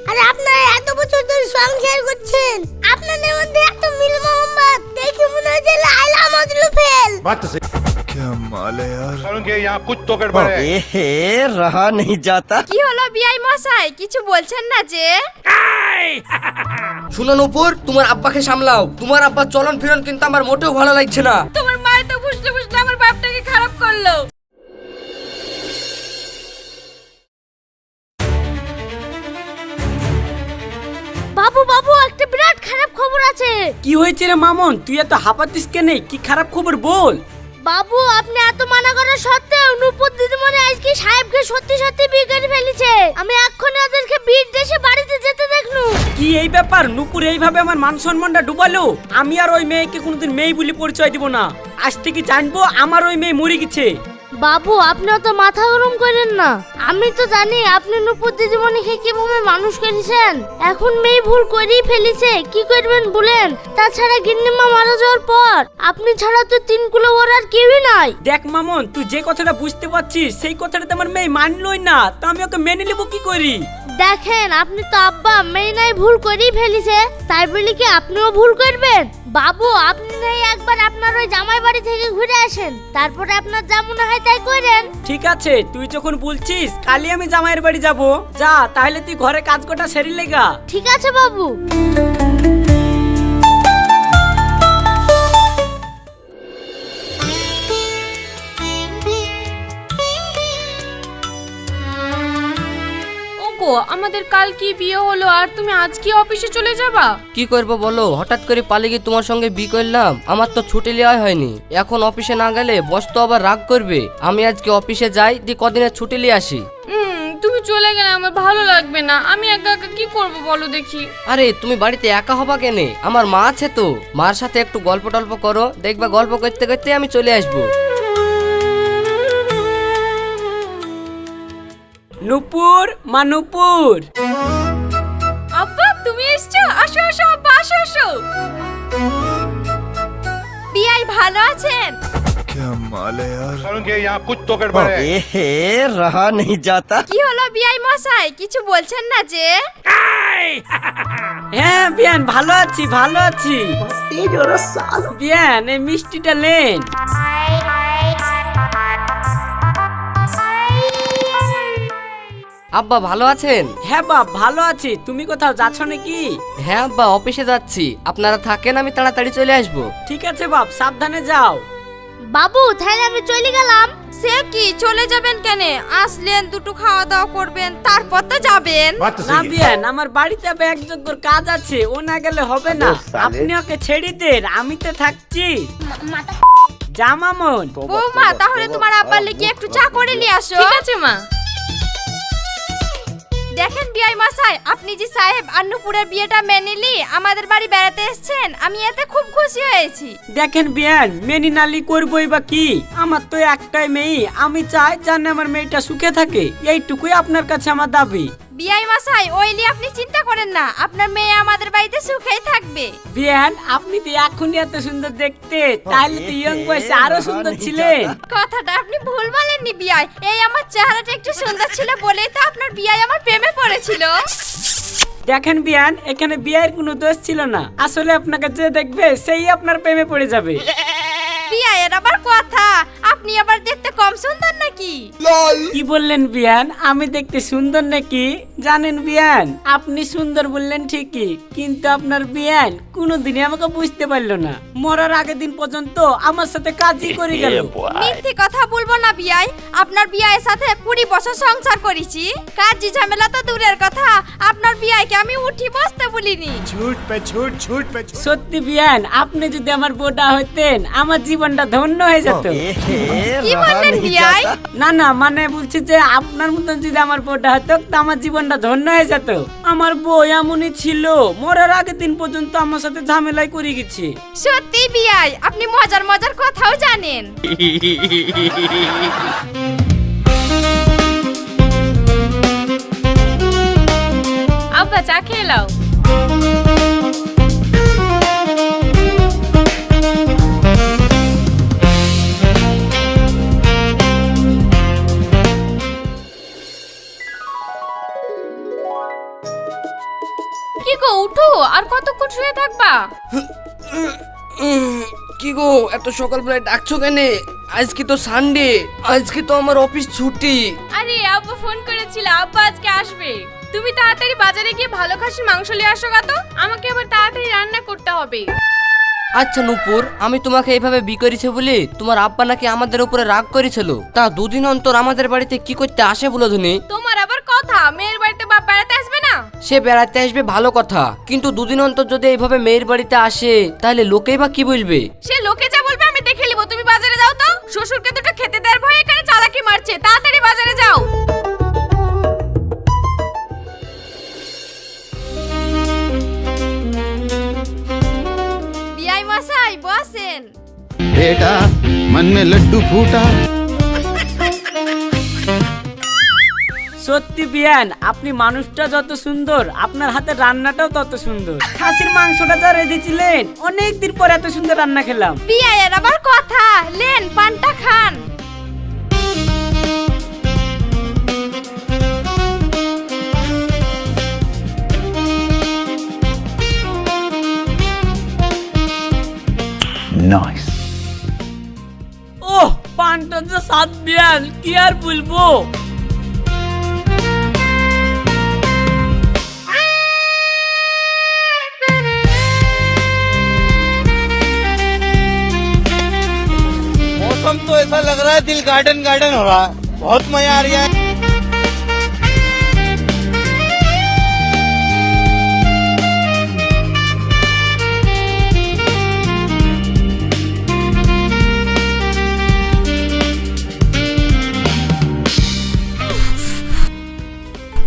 আর আপনারা এত বছর ধরে সংসার করছেন, আপনাদের মধ্যে এত মিল মোহাম্মদ দেখে মনে হচ্ছে লাইলা মজনু ফেল। बात तो सही। क्या माल है यार। उनके यहाँ कुछ तो गड़बड़ है। এ রহা नहीं जाता। কি হলো বিআই মশাই, কিছু বলছেন না যে? শুনো নূপুর, তোমার আব্বাকে সামলাও। তোমার আব্বার চলন ফিরন কিন্তু আমার মোটেও ভালো লাগছে না। তোমার মায়ের তো বুঝতে বুঝতে আমার বাপটাকে খারাপ করলো। বাবু বাবু একটা বিরাট খারাপ খবর আছে। কি হয়েছে রে মামন, তুই এত হাঁপাতিস কেনে? কি খারাপ খবর বল। বাবু আপনি এত মানা করা সত্ত্বেও নূপুর দিদিমণি আজকে সাহেবকে সত্যি সত্যি বিয়ে করে ফেলেছে। আমি এক্ষুনি ওদেরকে বিয়ের দেশে বাড়িতে যেতে দেখনু। কি এই ব্যাপার? নূপুর এইভাবে আমার মান সম্মানটা ডুবালো। আমি আর ওই মেয়েকে কোনোদিন মেয়ে বলে পরিচয় দিব না। আজ থেকে জানবো আমার ওই মেয়ে মরে গেছে। বাবু আপনি তো মাথা গরম করেন না। আমি তো জানি আপনি নূপুর দিদিমণিকে কিভাবে মানুষ করেছেন। এখন মেয়ে ভুল করেই ফেলেছে, কি করবেন বলেন? তাছাড়া গিন্নিমা মারা যাওয়ার পর আপনি ছাড়া তো তিন কুলো ওর আর কেউই নাই। দেখ মামন, তুই যে কথাটা বুঝতে পারছিস সেই কথাটা তো আমার মেয়ে মানলই না, তো আমি ওকে মেনে নেবো কি করি? দেখেন আপনি তো আব্বা মেয়ে নাই ভুল করেই ফেলেছে, তাই বলি কি আপনিও ভুল করবেন? বাবু আপনি নাই একবার আপনার ওই জামাই বাড়ি থেকে ঘুরে আসেন, তারপরে আপনার যা মনে হয় তাই করেন। ঠিক আছে, তুই যখন বলছিস কালই আমি জামাইয়ের বাড়ি যাব। যা তাহলে তুই ঘরে কাজ কটা সেরে লেগা। ঠিক আছে বাবু। ওগো আমাদের কাল কি বিয়ে হলো আর তুমি আজ কি অফিসে চলে যাবা? কি করব বলো, হঠাৎ করে পালিয়ে গিয়ে তোমার সঙ্গে বিয়ে করলাম। আমার তো ছুটি নেওয়া হয়নি। এখন অফিসে না গেলে বস তো আবার রাগ করবে। আমি আজকে অফিসে যাই, দিয়ে কদিনের ছুটি নিয়ে আসি। তুমি চলে গেলে আমার ভালো লাগবে না। আমি একা একা কি করব বলো দেখি। আরে তুমি বাড়িতে একা হবা কেনে? আমার মা আছে তো, মার সাথে একটু গল্প টল্প করো, দেখবা গল্প করতে করতে আমি চলে আসবো। নূপুর, মা নূপুর। আব্বা তুমি এসছো? আসো আসো আব্বা, আসো আসো। বিআই ভালো আছেন? क्या माल है यार। उनके यहाँ कुछ तो गड़बड़ है। এ রহা नहीं जाता। কি হলো বিআই মশাই, কিছু বলছেন না যে? হ্যাঁ বিয়ান, ভালো আছি ভালো আছি। বিয়ান এই মিষ্টিটা লেন। আব্বা ভালো আছেন? হ্যাঁ বাপ ভালো আছি। তুমি কোথাও যাচ্ছ নাকি? হ্যাঁ আব্বা অফিসে যাচ্ছি, আপনারা থাকেন, আমি তাড়াতাড়ি চলে আসবো। ঠিক আছে বাপ, সাবধানে যাও। বাবু তাহলে আমি চলে গেলাম। সে কি চলে যাবেন কেন? আসলেন দুটো খাওয়া দাওয়া করবেন তারপর তো যাবেন। बात तो না सही है। বিয়ান, আমার বাড়িতে একজনের কাজ আছে, ও না গেলে হবে না। আপনি ওকে ছেড়ে দেন, আমি তো থাকছি। যা মামন। বৌমা তাহলে তোমার আব্বার লেগে একটু চা করে নিয়ে আসো। ঠিক আছে মা। দেখেন বিআই মশাই, আপনি যে সাহেব আন্নুপুরের বিয়েটা মেনেলি আমাদের বাড়ি বেড়াতে এসেছেন, আমি এতে খুব খুশি হয়েছি। দেখেন বিয়ান, মেনি নালি করবই বা কি? আমার তো একটাই মেয়ে, আমি চাই জানে আমার মেয়েটা সুখে থাকে। এইটুকুই আপনার কাছে আমার দাবি। বিআই মশাই ওইলি আপনি চিন্তা করেন না, আপনার মেয়ে আমাদের বাড়িতে সুখেই থাকবে। বিয়ান আপনি তো এখনই এত সুন্দর দেখতে, তাহলে তো ইয়ং বয়সে আরো সুন্দর ছিলেন। কথাটা আপনি ভুল বলেননি বিআই, এই আমার চেহারাটা একটু সুন্দর ছিল বলেই তো আপনার বিআই আমার প্রেমে পড়েছিল। দেখেন বিয়ান, এখানে বিয়ের কোনো দোষ ছিল না। আসলে আপনাকে যে দেখবে সেই আপনার প্রেমে পড়ে যাবে। বিআইয়ের আবার কথা, আপনি আবার দেখতে কম সুন্দর নাকি? কি বললেন বিয়ান? আমি দেখতে সুন্দর নাকি? জানেন বিয়ান, আপনি সুন্দর বললেন ঠিকই, কিন্তু আপনার বিয়ান কোনোদিনই আমাকে বুঝতে পারলো না। মরার আগের দিন পর্যন্ত আমার সাথে কাজই করে গেল। মিথ্যে কথা বলবো না বিআই, আপনার বিআইয়ের সাথে 20 বছর সংসার করেছি। কাজী ঝামেলা তো দূরের কথা, আপনার বিআইকে আমি উঠি বসতে বলিনি। झूठ पे झूठ, झूठ पे झूठ। সত্যি বিয়ান, আপনি যদি আমার বউটা হইতেন আমার জীবনটা ধন্য হয়ে যেত। কি বললেন বিআই? না না, মানে বলছি যে আপনার মতন যদি আমার বউটা হতো তো আমার জীবনটা ধন্য হয়ে যেত। আমার বউ এমনই ছিল, মরার আগের দিন পর্যন্ত আমার সাথে ঝামেলাই করে গেছে। সত্যি বিআই, আপনি মজার মজার কথাও জানেন। আব্বা চা খেয়ে নাও। গো উঠো, আর কতক্ষণ শুয়ে থাকবা? কি গো এত সকালবেলায় ডাকছো কেন? আজকে তো সানডে, আজকে তো আমার অফিস ছুটি। আরে আব্বু ফোন করেছিল, আব্বু আজকে আসবে। তুমি তাড়াতাড়ি বাজারে গিয়ে ভালো খাসির মাংস নিয়ে আসো গা তো, আমাকে আবার তাড়াতাড়ি রান্না করতে হবে। আচ্ছা নূপুর, আমি তোমাকে এইভাবে করেছে বলে তোমার আব্বা নাকি আমাদের উপরে রাগ করেছিল। তা দুদিন অন্তর আমাদের বাড়িতে কি করতে আসে বলো ধনী? তোমার আবার কথা, মেয়ের বাড়িতে বাপ বেড়াতে আসবে না? সে বেড়াতে আসবে ভালো কথা, কিন্তু দুদিন অন্তর যদি এইভাবে মেয়ের বাড়িতে আসে তাহলে লোকেই বা কি বলবে? সে লোকে যা বলবে আমি দেখে নিব। তুমি বাজারে যাও তো, শ্বশুরকে দুটো খেতে দেওয়ার ভয়ে এখানে চালাকি মারছে। তাড়াতাড়ি বাজারে যাও। বিআই মশাই বসেন। बेटा मन में लड्डू फूटा। সত্যি বিয়ান, আপনি মানুষটা যত সুন্দর, আপনার হাতের রান্নাটাও তত সুন্দর। খাসির মাংসটা যা রেঁধেছিলেন, অনেকদিন পর এত সুন্দর রান্না খেলাম। বিআইয়ের আবার কথা, লেন পানটা খান। नाइस। ওহ, পানটা তো স্বাদ বিয়ান, কি আর বলবো। मौसम तो ऐसा लग रहा है दिल गार्डन गार्डन हो रहा है, बहुत मजा आ रहा है।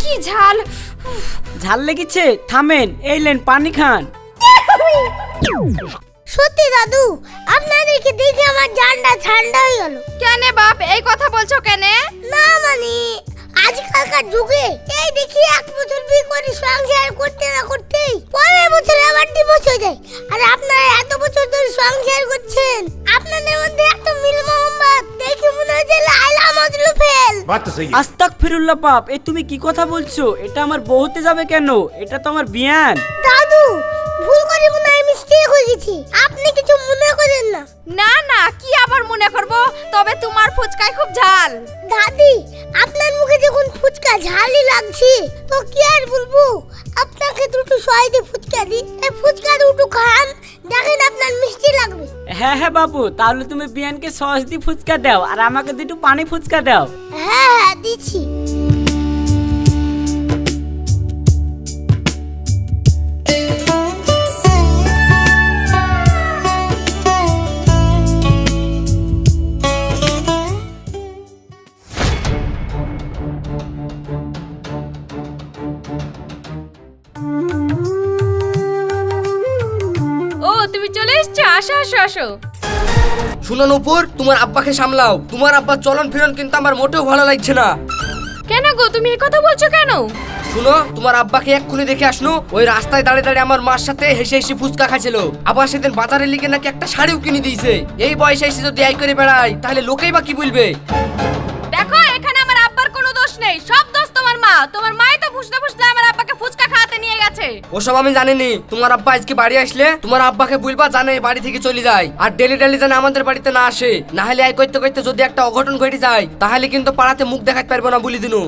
কি ঝাল! ঝাল লেগেছে? থামেন, এই লেন পানি খান। সত্যি দাদু, আপনাদেরকে দেখে আমার জানটা ঠান্ডা হয়ে গেল। কেন বাপ এই কথা বলছো কেন? না মানে আজকালকার যুগে এই দেখি 1 বছর বিয়ে করে সংসার করতে না করতেই পরের বছরে আবার ডিভোর্স হয়ে যায়। আর আপনারা এত বছর ধরে সংসার করছেন, আপনাদের মধ্যে এত মিল মোহাম্মদ দেখে মনে হচ্ছে লাইলা মজনু ফেল। बात तो सही है। আস্তাগফিরুল্লাহ বাপ, এই তুমি কি কথা বলছো? এটা আমার বউতে যাবে কেন? এটা তো আমার বিয়ান। দাদু, ভুল করে মনে হয় মিস্টেক হয়ে গেছে, আপনি কিছু মনে করেন না। না না, কি আবার মনে করব? তবে তোমার ফুচকায় খুব ঝাল। দাদি, আপনার মুখে যখন ফুচকা ঝালই লাগছে তো কি আর বলবো, আপনাকে দুটো সহায়তে ফুচকা দিই, এই ফুচকা দুটো খান, দেখেন আপনার মিষ্টি লাগবে। হ্যাঁ হ্যাঁ বাবু, তাহলে তুমি বিয়ানকে সস দিয়ে ফুচকা দাও আর আমাকে দুটো পানি ফুচকা দাও। হ্যাঁ হ্যাঁ দিচ্ছি। ও তুমি চলে এসছো, আসো আসো আসো। শুনো নূপুর, তোমার আব্বাকে সামলাও। তোমার আব্বার চলন ফিরন কিন্তু আমার মোটেও ভালো লাগছে না। কেন গো, তুমি এই কথা বলছো কেন? শুনো, তোমার আব্বাকে এক্ষুনি দেখে আসনো, ওই রাস্তায় দাঁড়িয়ে দাঁড়িয়ে আমার মার সাথে হেসে হেসে ফুচকা খাচ্ছিল। আবার সেদিন বাজারে লিখে নাকি একটা শাড়িও কিনে দিয়েছে। এই বয়সে এসে যদি এই করে বেড়ায় তাহলে লোকেই বা কি বলবে? দেখো, এখানে আমার আব্বার কোনো দোষ নেই, সব দোষ তোমার মা। তোমার মাই তো ফুসতে ফুসতে আমার আব্বাকে ফুচকা খাওয়াতে নিয়ে গেছে। ওসব আমি জানিনি। তোমার আব্বা আজকে বাড়ি আসলে তোমার আব্বাকে বলবা জানে বাড়ি থেকে চলে যায়, আর ডেলি ডেলি জানে আমাদের বাড়িতে না আসে। না হলে এই করতে করতে যদি একটা অঘটন ঘটে যায় তাহলে কিন্তু পাড়াতে মুখ দেখাতে পারবো না বলি দিনু।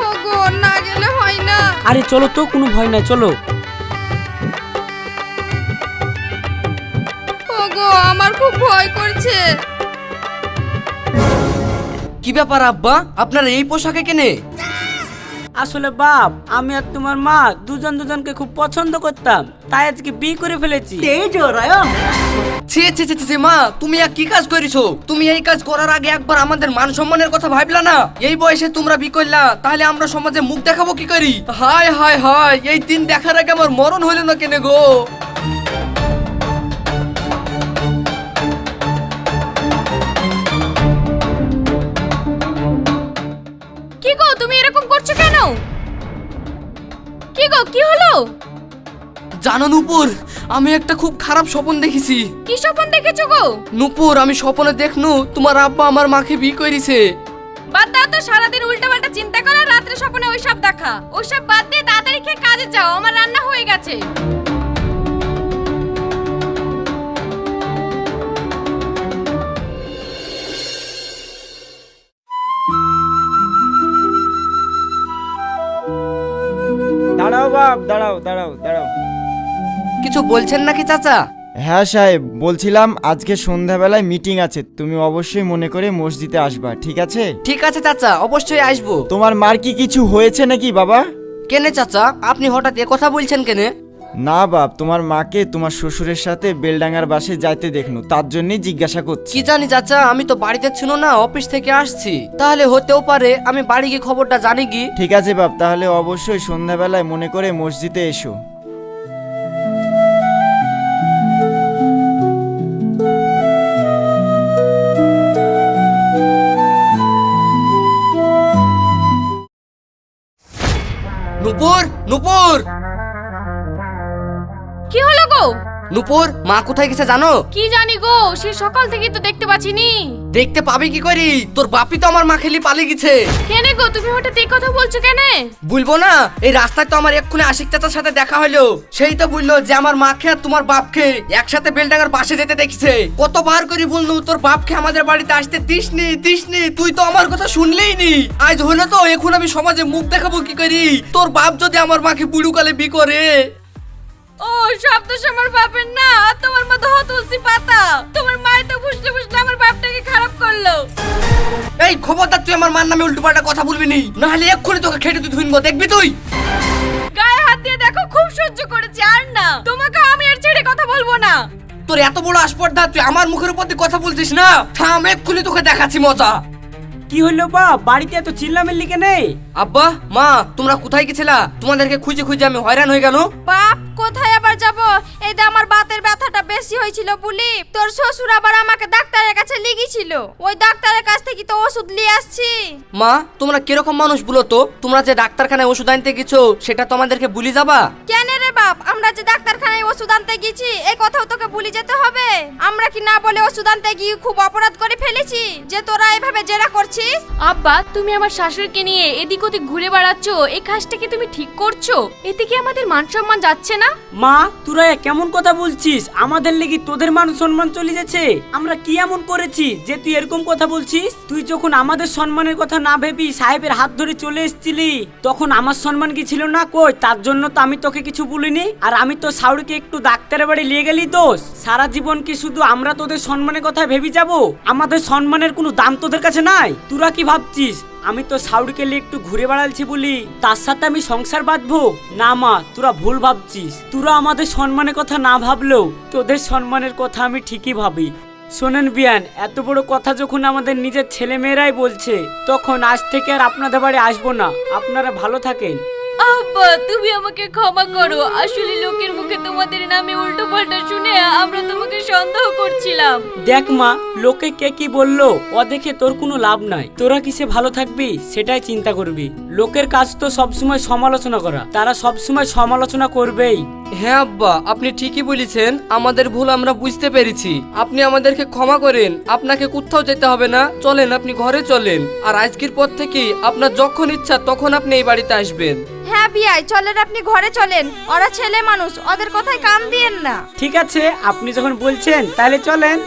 ওগো, না গেলে হয় না। আরে চলো তো, কোনো ভয় নাই, চলো। ওগো, আমার খুব ভয় করছে। কি ব্যাপার আব্বা, আপনার এই পোশাকে কেনে? আসলে বাপ, আমি আর তোমার মা দুজন দুজনকে খুব পছন্দ করতাম, তাই আজকে বিয়ে করে ফেলেছি। ছি ছি ছি ছি, মা তুমি আর কি কাজ করেছো? তুমি এই কাজ করার আগে একবার আমাদের মান সম্মানের কথা ভাবলা না? এই বয়সে তোমরা বিয়ে করলা, তাহলে আমরা সমাজে মুখ দেখাবো কি করি? হায় হায় হায়, এই দিন দেখার আগে আমার মরণ হইল না কেনে গো? কি তুমি এরকম করছো কেন? কি গো, কি হলো? জানো নূপুর, আমি একটা খুব খারাপ স্বপ্ন দেখেছি। কি স্বপ্ন দেখেছো গো? নূপুর, আমি স্বপ্নে দেখনু তোমার আব্বা আমার মাকে বিয়ে করেছে। বাদ দাও তো, সারাদিন উল্টাপাল্টা চিন্তা করো, রাত্রে স্বপ্নে ওইসব দেখা। ওইসব বাদ দিয়ে তাড়াতাড়ি খেয়ে কাজে যাও, আমার রান্না হয়ে গেছে। দাঁড়াও বাপ, দাঁড়াও দাঁড়াও দাঁড়াও। কিছু বলছেন নাকি চাচা? হ্যাঁ সাহেব, বলছিলাম আজকে সন্ধ্যাবেলায় মিটিং আছে, তুমি অবশ্যই মনে করে মসজিদে আসবা, ঠিক আছে? ঠিক আছে চাচা, অবশ্যই আসবো। তোমার মার কি কিছু হয়েছে নাকি বাবা? কেনে চাচা, আপনি হঠাৎ এ কথা বলছেন কেনে? না বাপ, তোমার মাকে তোমার শ্বশুরের সাথে বেলডাঙ্গার বাসে যাইতে দেখনু, তার জন্যই জিজ্ঞাসা করছি। কি জানি চাচা, আমি তো বাড়িতে ছিল না, অফিস থেকে আসছি। তাহলে হতেও পারে, আমি বাড়ি গিয়ে খবরটা জানি কি। ঠিক আছে বাপ, তাহলে অবশ্যই সন্ধ্যাবেলায় মনে করে মসজিদে এসো। নূপুর, নূপুর, কি হলো গো? নূপুর, মা কোথায় গেছে জানো? কি জানি গো, সে সকাল থেকে তো দেখতে পাচ্ছিনি। দেখতে পাবি কি করি, তোর বাপি তো আমার মা খেলি পালিয়ে গেছে। কেনে গো, তুমি হঠাৎ এই কথা বলছো কেনে? বলবো না, এই রাস্তায় তো আমার এক্ষুনি আশিক চাচার সাথে দেখা হলো। সেই তো বললো যে আমার মাকে আর তোমার বাপকে একসাথে বেলডাঙ্গার পাশে যেতে দেখছে। কতবার করে বললু তোর বাপকে আমাদের বাড়িতে আসতে দিসনি দিসনি, তুই তো আমার কথা শুনলেই নি। আজ হলো তো, এখন আমি সমাজে মুখ দেখাবো কি করি? তোর বাপ যদি আমার মাকে বুড়ুকালে বি করে। ও, সব দোষ আমার বাপের না, তোমার মতো হতুলসি পাতা। তোমার মাই তো বুঝতে বুঝতে আমার বাপটাকে খারাপ করলো। এই খবরদার, তুই আমার মার নামে উল্টোপাল্টা কথা বলবি নি, নাহলে এক্ষুনি তোকে খেটে তুই ধুইনবো, দেখবি তুই। গায়ে হাত দিয়ে দেখো, খুব সহ্য করেছি, আর না। তোমাকে আমি আর ছেড়ে কথা বলবো না। তোর এত বড় আসপর্দা, তুই আমার মুখের উপর দিয়ে কথা বলছিস না? থাম, এক্ষুনি তোকে দেখাচ্ছি মজা। কি হলো বাপ, বাড়িতে এত চিল্লামিল্লি কেনে? আব্বা, মা, তোমরা কোথায় গেছিলা? তোমাদেরকে খুঁজে খুঁজে আমি হয়রান হয়ে গেল। বাপ, কোথায় আবার যাব? এই যে আমার বাতের ব্যথাটা বেশি হয়েছিল বলি তোর শ্বশুর আবার আমাকে ডাক্তারের কাছে লিগেছিল। ওই ডাক্তারের কাছ থেকে তো ওষুধ নিয়ে আসছি। মা, তোমরা কিরকম মানুষ বলো তো? তোমরা যে ডাক্তারখানায় ওষুধ আনতে গেছো, সেটা তো আমাদেরকে ভুলে যাবা? কেন রে বাপ, আমরা যে ডাক্তারখানায় ওষুধ আনতে গেছি এই কথাও তোকে ভুলে যেতে হবে? আমরা কি না বলে ওষুধ আনতে গিয়ে খুব অপরাধ করে ফেলেছি যে তোরা এভাবে জেরা করছিস? আব্বা, তুমি আমার শাশুড়িকে নিয়ে এদিক ওদিক ঘুরে বেড়াচ্ছো, এই কাজটা কি তুমি ঠিক করছো? এতে কি আমাদের মান সম্মান যাচ্ছে না? মা, তোরা এ কেমন কথা বলছিস? আমাদের লেগে তোদের মান সম্মান চলে যাচ্ছে? আমরা কি এমন করেছি যে তুই এরকম কথা বলছিস? তুই যখন আমাদের সম্মানের কথা না ভেবি সাহেবের হাত ধরে চলে এসেছিলি, তখন আমার সম্মান কি ছিল না? কই, তার জন্য তো আমি তোকে কিছু বলিনি। আর আমি তো সাউরিকে একটু ডাক্তারের বাড়ি নিয়ে গেলি দোষ। সারা জীবন কি শুধু আমরা তোদের সম্মানের কথা ভেবে যাব? আমাদের সম্মানের কোনো দাম তোদের কাছে নাই? তোরা কি ভাবছিস আমি তো সাউরিকে নিয়ে একটু ঘুরে বেড়াচ্ছি বলি তার সাথে আমি সংসার বাঁধবো? না মা, তোরা ভুল ভাবছিস। তোরা আমাদের সম্মানের কথা না ভাবলেও তোদের সম্মানের কথা আমি ঠিকই ভাবি। শোনেন বিয়ান, এত বড় কথা যখন আমাদের নিজের ছেলে মেয়েরাই বলছে, তখন আজ থেকে আর আপনাদের বাড়ি আসবো না। আপনারা ভালো থাকেন। আব্বা, তুমি আমাকে ক্ষমা করো। আসলে লোকের মুখে তোমাদের নামে উল্টো পাল্টা শুনে আমরা তোমাকে সন্দেহ করছিলাম। দেখ মা, লোকে কে কি বললো ও দেখে তোর কোনো লাভ নাই। তোরা কিসে ভালো থাকবি সেটাই চিন্তা করবি। লোকের কাজ তো সবসময় সমালোচনা করা, তারা সবসময় সমালোচনা করবেই। হ্যাঁ আব্বা, আপনি ঠিকই বলেছেন, আমাদের ভুল আমরা বুঝতে পেরেছি। আপনি আমাদেরকে ক্ষমা করেন। আপনাকে কোথাও যেতে হবে না, চলেন আপনি ঘরে চলেন। আর আজকের পর থেকে আপনার যখন ইচ্ছা তখন আপনি এই বাড়িতে আসবেন। হ্যাঁ বিয়াই, চলেন আপনি ঘরে চলেন। ওরা ছেলে মানুষ, ওদের কথায় কান দিয়েন না। ঠিক আছে, আপনি যখন বলছেন তাহলে চলেন।